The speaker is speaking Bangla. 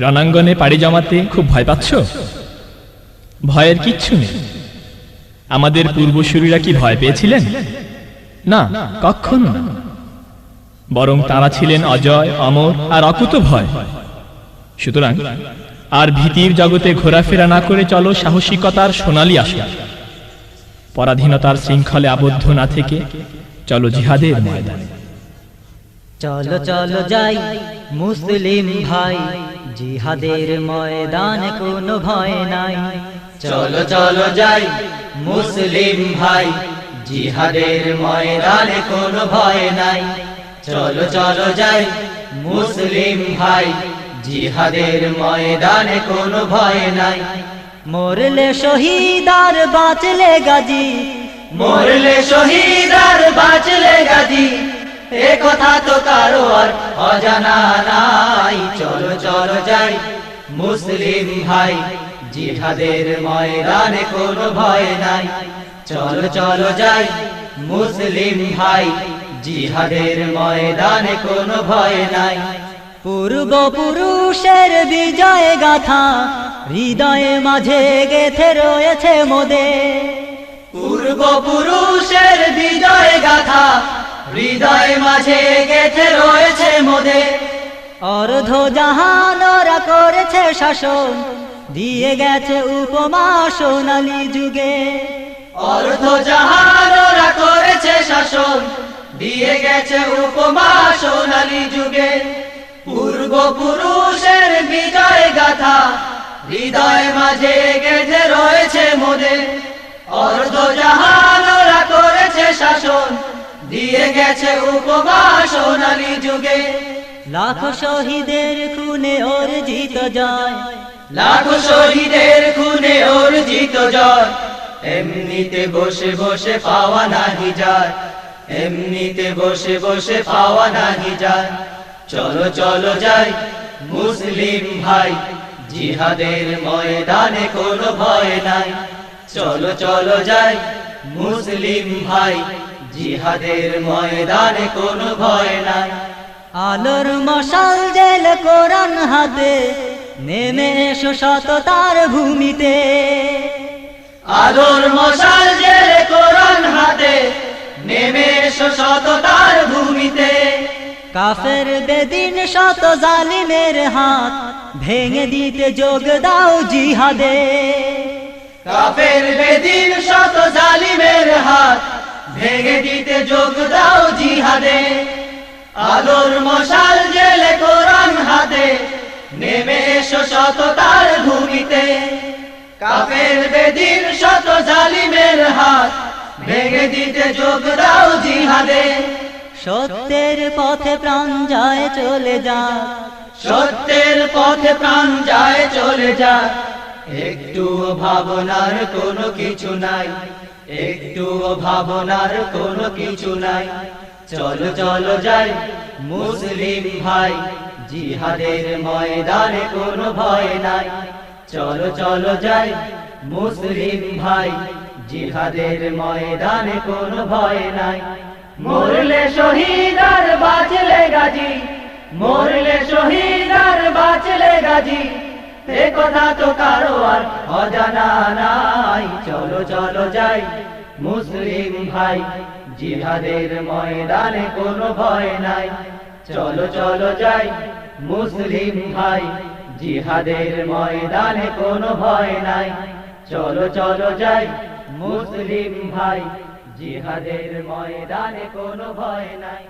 রণাঙ্গনে পাড়ি জমাতে খুব ভয় পাচ্ছ? ভয়ের কিচ্ছু নেই। আমাদের পূর্বসূরীরা কি ভয় পেয়েছিলেন? না, কখনো না। বরং তারা ছিলেন অজয়, অমর আর অকুতভয়। সুতরাং আর ভীতির জগতে ঘোরাফেরা না করে চলো সাহসিকতার সোনালী আসর। পরাধীনতার শৃঙ্খলে আবদ্ধ না থেকে চলো জিহাদের ময়দানে। চলো চলো যাই মুসলিম ভাই, জিহাদের ময়দানে কোনো ভয় নাই। চলো চলো যাই মুসলিম ভাই, জিহাদের ময়দানে কোনো ভয় নাই। চলো চলো যাই মুসলিম ভাই, জিহাদের ময়দানে কোনো ভয় নাই। মরলে শহীদ আর বাঁচলে গাজী, মরলে শহীদ আর বাঁচলে গাজী, এ কথা তো কারো আর অজানা নাই। চলো চলো যাই মুসলিম ভাই, জিহাদের ময়দানে কোনো ভয় নাই। চলো চলো যাই মুসলিম ভাই, জিহাদের ময়দানে কোনো ভয় নাই। পূর্বপুরুষের বিজয় গাথা হৃদয়ে মাঝে গেথে রয়েছে মোদের। পূর্বপুরুষের বিজয় গাথা হৃদয়ে মাঝে গেথে রয়েছে মোদের। অর্ধ জাহান ওরা করেছে শাসন, দিয়ে গেছে উপমা সোনালী যুগে। অর্ধ জাহান ওরা করেছে শাসন, দিয়ে গেছে উপমা সোনালী যুগে। পূর্বপুরুষের বিজয় গাথা হৃদয় মাঝে গেথে রয়েছে মোদের। অর্ধ জাহান ওরা করেছে শাসন, দিয়ে গেছে উপমা সোনালী যুগে। লাখো শহীদের খুনে অর্জিত জয়, লাখো শহীদের খুনে অর্জিত জয়, এমনিতে বসে বসে পাওয়া নাহি যায়। এমনিতে বসে বসে পাওয়া নাহি যায়। চলো চলো যাই মুসলিম ভাই, জিহাদের ময়দানে কোনো ভয় নাই। চলো চলো যাই মুসলিম ভাই, জিহাদের ময়দানে কোনো ভয় নাই। আলোর মশাল জেল কোরআন হাতে, নেমে এসো সততার ভূমিতে। আলোর মশাল জেলে কোরআন হাতে, নেমে এসো সততার ভূমিতে। কাফের বেদিন শত জালিমের হাত, ভেঙে দিতে যোগ দাও জিহাদে। কাফের বেদিন শত জালিমের হাত, ভেঙে দিতে যোগ দাও জিহাদে। আলোর মশাল জেলে কোরআন হাতে, নেমে এসো সততার ভূমিতে। কাফের বেদিন শত জালিমের হাত, ভেঙে দিতে যোগ দাও জিহাদে। সত্যের পথে প্রাণ যায় চলে যা, সত্যের পথে প্রাণ যায় চলে যা। একটু ভাবনার কোনো কিছু নাই, একটু ভাবনার কোনো কিছু নাই। চলো চলো যাই মুসলিম ভাই, জিহাদের ময়দানে কোনো ভয় নাই। চলো চলো যাই মুসলিম ভাই, জিহাদের ময়দানে কোনো ভয় নাই। মরলে শহীদ আর বাঁচলে গাজী, মরলে শহীদ আর বাঁচলে গাজী, এ কথা তো কারো আর অজানা নাই। চলো চলো যাই মুসলিম ভাই, জিহাদের ময়দানে কোনো ভয় নাই। চলো চলো যাই মুসলিম ভাই, জিহাদের ময়দানে কোনো ভয় নাই। চলো চলো যাই মুসলিম ভাই, জিহাদের ময়দানে কোনো ভয় নাই।